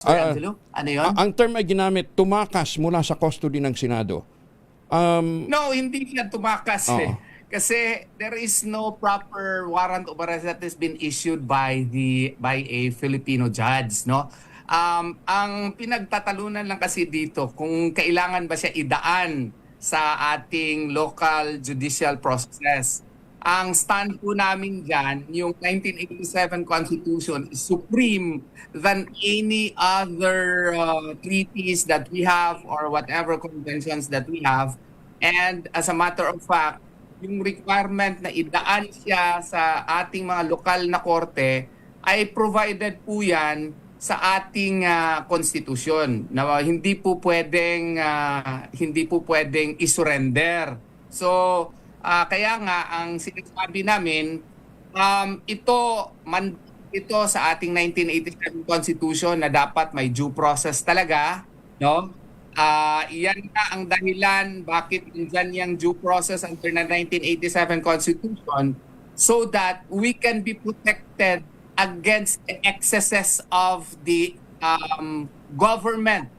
Sir Angelo, ano yun? Ang term ay ginamit, tumakas mula sa custody ng Senado. No, hindi siya tumakas Oo. Kasi there is no proper warrant of arrest that has been issued by a Filipino judge, no? Ang pinagtatalunan lang kasi dito kung kailangan ba siya idaan sa ating local judicial process. Ang stand po namin dyan, yung 1987 Constitution is supreme than any other treaties that we have or whatever conventions that we have. And as a matter of fact, yung requirement na idaan siya sa ating mga lokal na korte ay provided po yan sa ating konstitusyon na hindi po pwedeng isurrender. So kaya nga ang sinasabi namin ito sa ating 1987 Constitution na dapat may due process talaga, no? Iyan na ang dahilan bakit nandyan yung due process under the 1987 Constitution so that we can be protected against the excesses of the government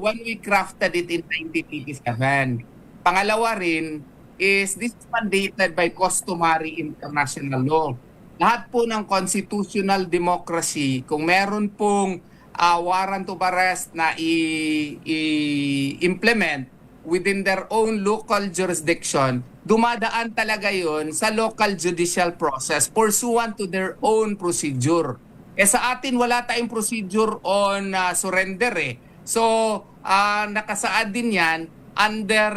when we crafted it in 1987. Pangalawa rin is this is mandated by customary international law. Lahat po ng constitutional democracy, kung meron pong warrant of arrest na i-implement within their own local jurisdiction, dumadaan talaga yon sa local judicial process pursuant to their own procedure. Sa atin, wala tayong procedure on surrender . So, nakasaad din yan under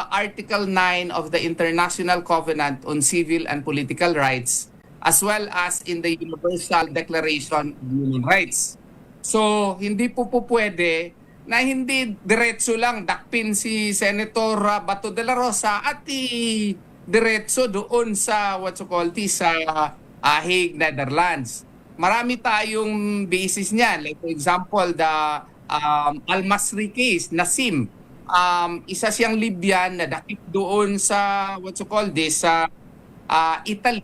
Article 9 of the International Covenant on Civil and Political Rights, as well as in the Universal Declaration of Human Rights. So, hindi po pwede na hindi diretso lang dakpin si Senator Bato de la Rosa at diretso doon sa sa Hague, Netherlands. Marami tayong basis niyan. Like for example, the Al-Masri case, Nassim. Isa siyang Libyan na dakip doon sa sa Italy.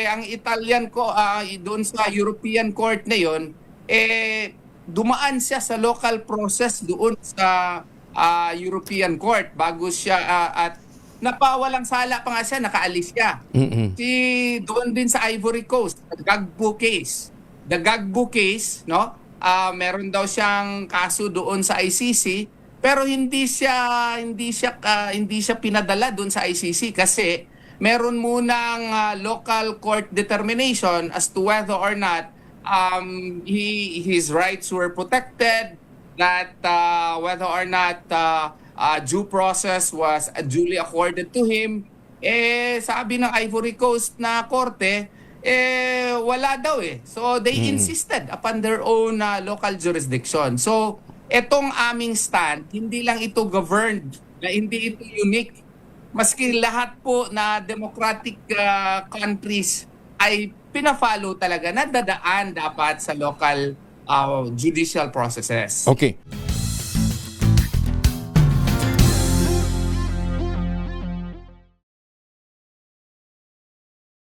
Ang Italian ko doon sa European Court na yon, dumaan siya sa local process doon sa European Court bago siya at napawalang sala pa nga siya, nakaalis siya. Si doon din sa Ivory Coast, the Gbagbo case. The Gbagbo case, no? Meron daw siyang kaso doon sa ICC. Pero hindi siya pinadala doon sa ICC kasi meron munang local court determination as to whether or not his rights were protected, that whether or not due process was duly accorded to him. Sabi ng Ivory Coast na korte, wala daw . So they insisted upon their own local jurisdiction. So etong aming stand, hindi lang ito governed, na hindi ito unique. Maski lahat po na democratic countries ay pina-follow talaga na dadaan dapat sa local judicial processes. Okay.